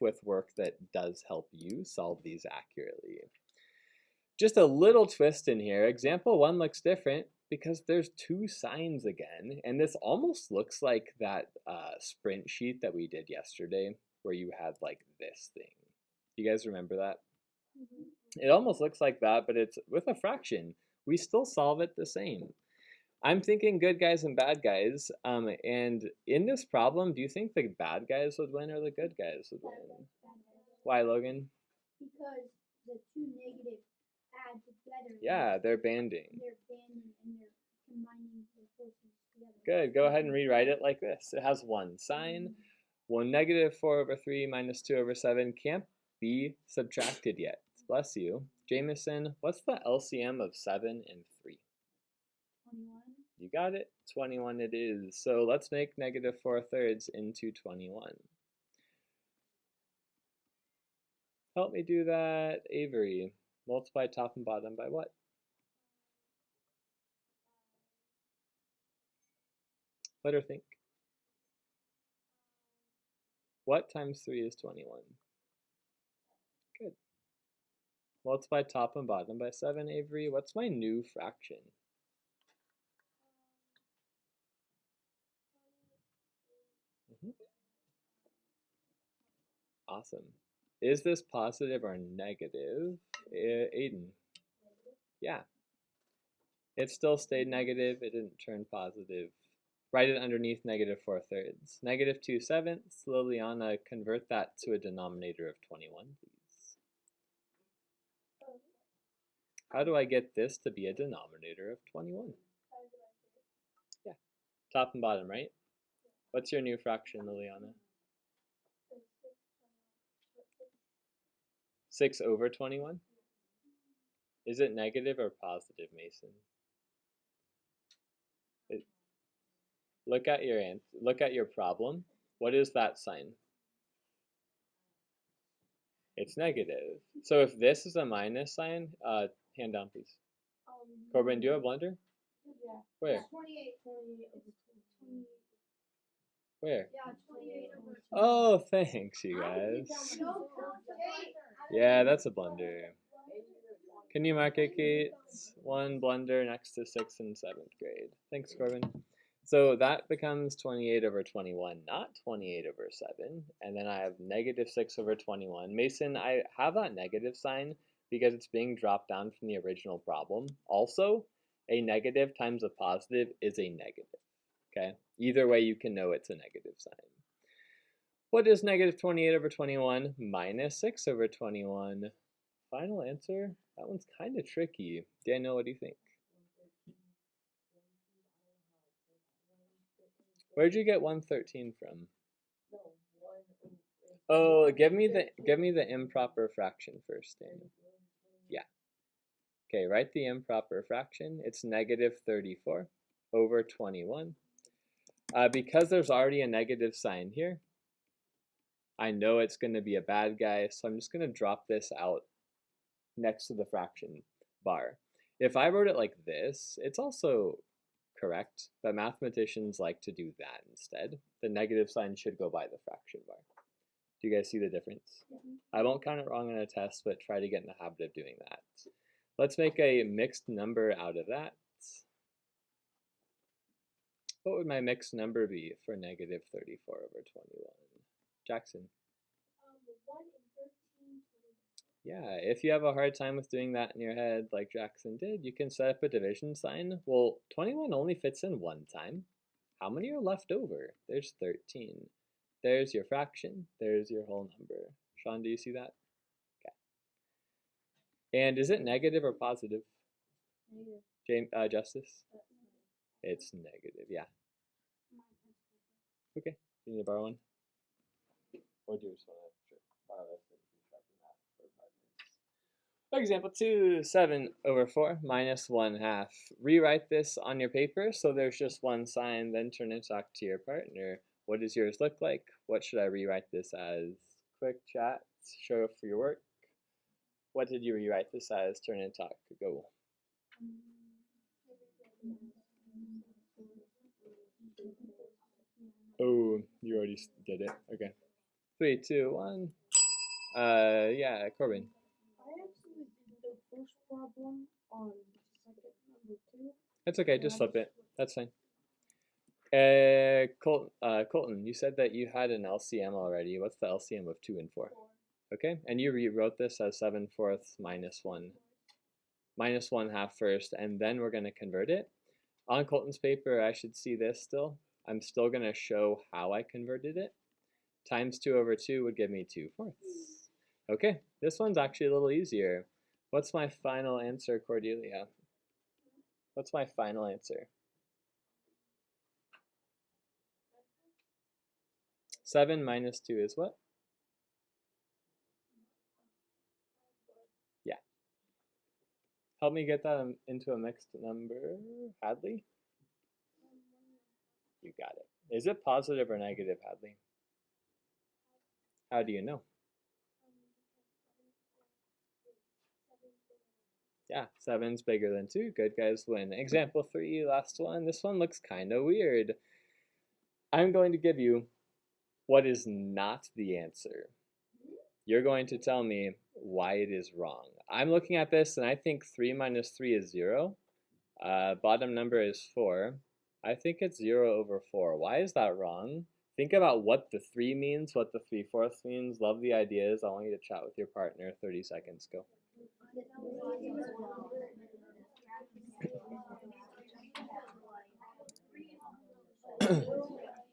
with work that does help you solve these accurately. Just a little twist in here. Example 1 looks different because there's 2 signs again, and this almost looks like that sprint sheet that we did yesterday where you had like this thing. Do you guys remember that? Mm-hmm. It almost looks like that, but it's with a fraction. We still solve it the same. I'm thinking good guys and bad guys, and in this problem, do you think the bad guys would win or the good guys would win? Why, Logan? Because the 2 negatives add together. Yeah, they're banding. They're banding and they're combining their forces together. Good. Go ahead and rewrite it like this. It has 1 sign. 1 negative 4 over 3 minus 2 over 7 can't be subtracted yet. Bless you. Jameson, what's the LCM of 7 and 3? 21. You got it. 21 it is. So let's make negative 4/3 into 21. Help me do that, Avery. Multiply top and bottom by what? Let her think. What times 3 is 21? Good. Multiply top and bottom by 7, Avery. What's my new fraction? Awesome. Is this positive or negative? Aiden. Yeah. It still stayed negative. It didn't turn positive. Write it underneath negative 4/3. Negative 2/7. Liliana, convert that to a denominator of 21, please. How do I get this to be a denominator of 21? Yeah. Top and bottom, right? What's your new fraction, Liliana? 6 over 21? Is it negative or positive, Mason? Look at your problem. What is that sign? It's negative. So if this is a minus sign, hand down, please. Corbin, do you have a blender? Yeah. Where? 28. Where? Yeah, 28 over 20. Oh, thanks, you guys. Yeah, that's a blender. Can you mark it, Kate? 1 blunder next to 6th and 7th grade. Thanks, Corbin. So that becomes 28 over 21, not 28 over 7. And then I have negative 6 over 21. Mason, I have that negative sign because it's being dropped down from the original problem. Also, a negative times a positive is a negative. Okay? Either way, you can know it's a negative sign. What is negative 28 over 21 minus 6 over 21? Final answer? That one's kind of tricky. Daniel, what do you think? Where'd you get 113 from? Oh, give me the improper fraction first, Daniel. Yeah. Okay, write the improper fraction. It's negative 34 over 21. Because there's already a negative sign here, I know it's going to be a bad guy, so I'm just going to drop this out next to the fraction bar. If I wrote it like this, it's also correct, but mathematicians like to do that instead. The negative sign should go by the fraction bar. Do you guys see the difference? I won't count it wrong on a test, but try to get in the habit of doing that. Let's make a mixed number out of that. What would my mixed number be for negative 34 over 21? Jackson? 1 and 13. Yeah, if you have a hard time with doing that in your head like Jackson did, you can set up a division sign. Well, 21 only fits in 1 time. How many are left over? There's 13. There's your fraction. There's your whole number. Sean, do you see that? Okay. And is it negative or positive? Negative. James, Justice? It's negative, yeah. Okay. Do you need to borrow one? Or do you just want to borrow this? Example 2, 7 over 4 minus 1/2. Rewrite this on your paper so there's just 1 sign, then turn and talk to your partner. What does yours look like? What should I rewrite this as? Quick chat, show up for your work. What did you rewrite this as? Turn and talk, go. Oh, you already did it, okay. 3, 2, 1. Yeah, Corbin. I actually did the first problem on second number 2. That's okay, just flip it. That's fine. Colton, you said that you had an LCM already. What's the LCM of 2 and 4? Okay, and you rewrote this as 7/4 minus 1. Minus 1/2 first, and then we're going to convert it. On Colton's paper, I should see this still. I'm still going to show how I converted it. Times 2/2 would give me 2/4. Okay, this one's actually a little easier. What's my final answer, Cordelia? What's my final answer? 7 minus 2 is what? Yeah. Help me get that into a mixed number, Hadley? You got it. Is it positive or negative, Hadley? How do you know? Yeah, 7's bigger than 2. Good guys win. Example 3, last one. This one looks kind of weird. I'm going to give you what is not the answer. You're going to tell me why it is wrong. I'm looking at this and I think 3 minus 3 is 0. Bottom number is 4. I think it's 0/4. Why is that wrong? Think about what the 3 means, what the 3/4 means. Love the ideas. I want you to chat with your partner. 30 seconds. Go.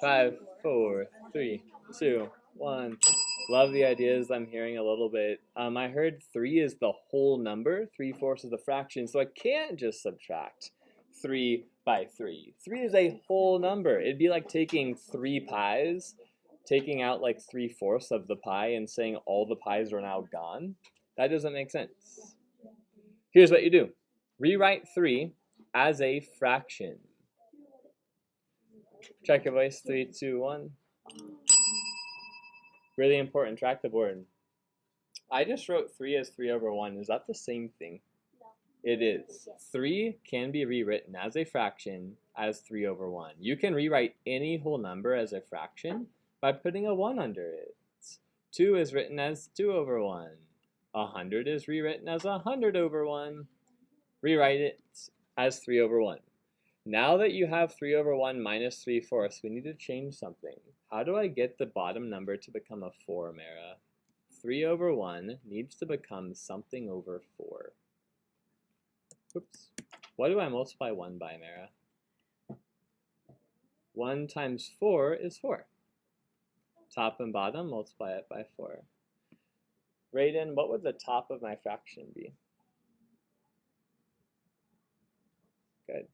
5, 4, 3, 2, 1. Love the ideas. I'm hearing a little bit. I heard 3 is the whole number. 3/4 is the fraction, so I can't just subtract 3 by 3. 3 is a whole number. It'd be like taking 3 pies, taking out like 3/4 of the pie and saying all the pies are now gone. That doesn't make sense. Here's what you do. Rewrite 3 as a fraction. Check your voice. 3, 2, 1. Really important. Track the board. I just wrote 3 as 3/1. Is that the same thing? No. It is. 3 can be rewritten as a fraction as 3/1. You can rewrite any whole number as a fraction by putting a 1 under it. 2 is written as 2/1. 100 is rewritten as 100/1. Rewrite it as 3/1. Now that you have 3/1 minus 3/4, we need to change something. How do I get the bottom number to become a 4, Mara? 3/1 needs to become something over 4. Oops. What do I multiply 1 by, Mara? 1 times 4 is 4. Top and bottom, multiply it by 4. Raiden, what would the top of my fraction be? Good.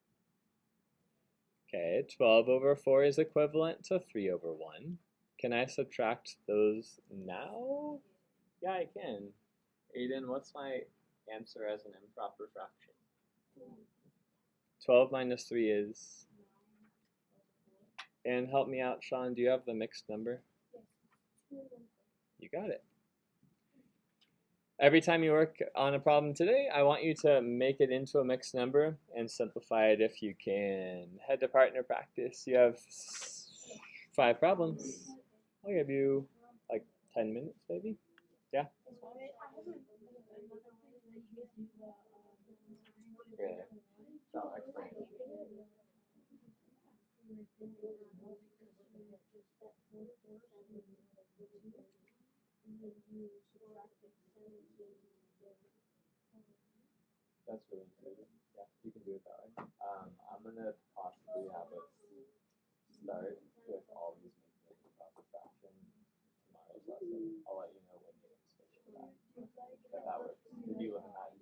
Okay, 12/4 is equivalent to 3/1. Can I subtract those now? Yeah, I can. Aiden, what's my answer as an improper fraction? 12 minus 3 is... And help me out, Sean, do you have the mixed number? You got it. Every time you work on a problem today, I want you to make it into a mixed number and simplify it if you can. Head to partner practice. You have 5 problems. I'll give you like 10 minutes maybe. Yeah? Yeah. No, explain. That's really intuitive. Yeah, you can do it that way. I'm gonna possibly have us start with all these making proper fraction tomorrow's lesson. I'll let you know when you switch to that. If that works. Did you look at that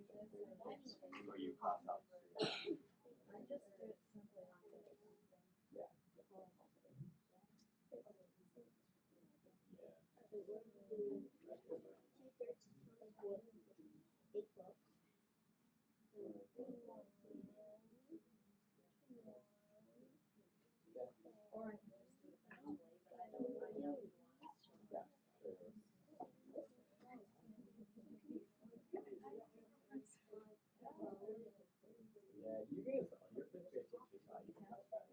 or you cross out? Yeah. Yeah, you guys, your picture is just you can have that.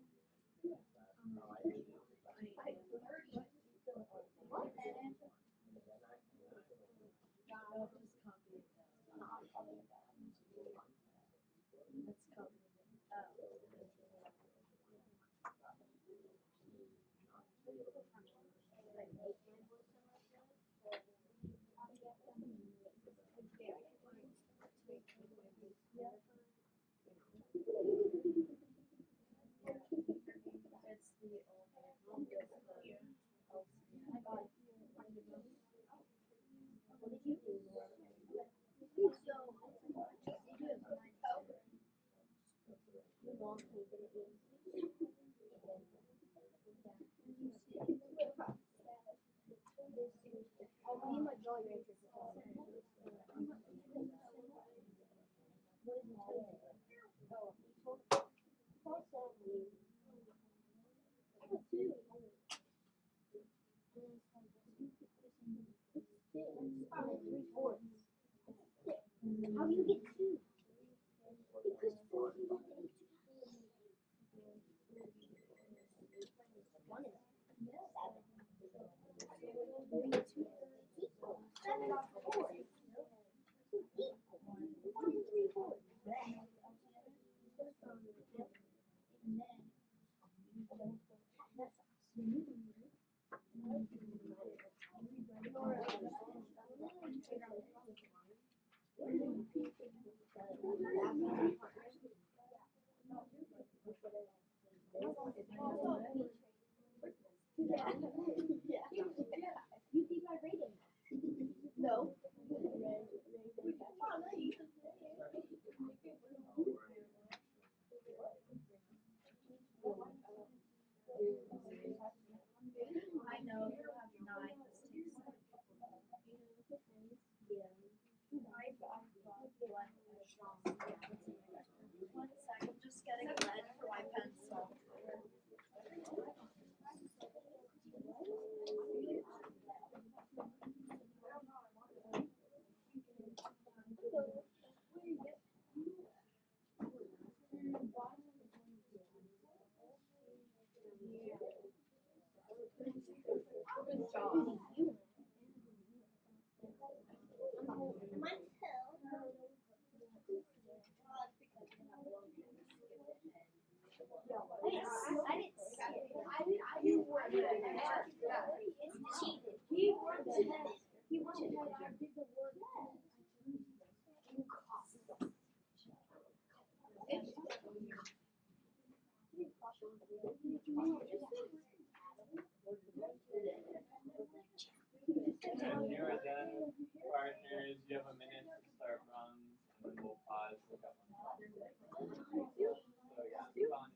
How do you get two? Because four. Seven off four. One and three fourths. You think I rated? No. I know you have 9 mistakes. One sec, I'm just getting lead for my pencil. Good job. You were He wanted I did the word. When you are done, partners, you have a minute to start runs, and then we'll pause. Look up on the clock. So yeah, move on.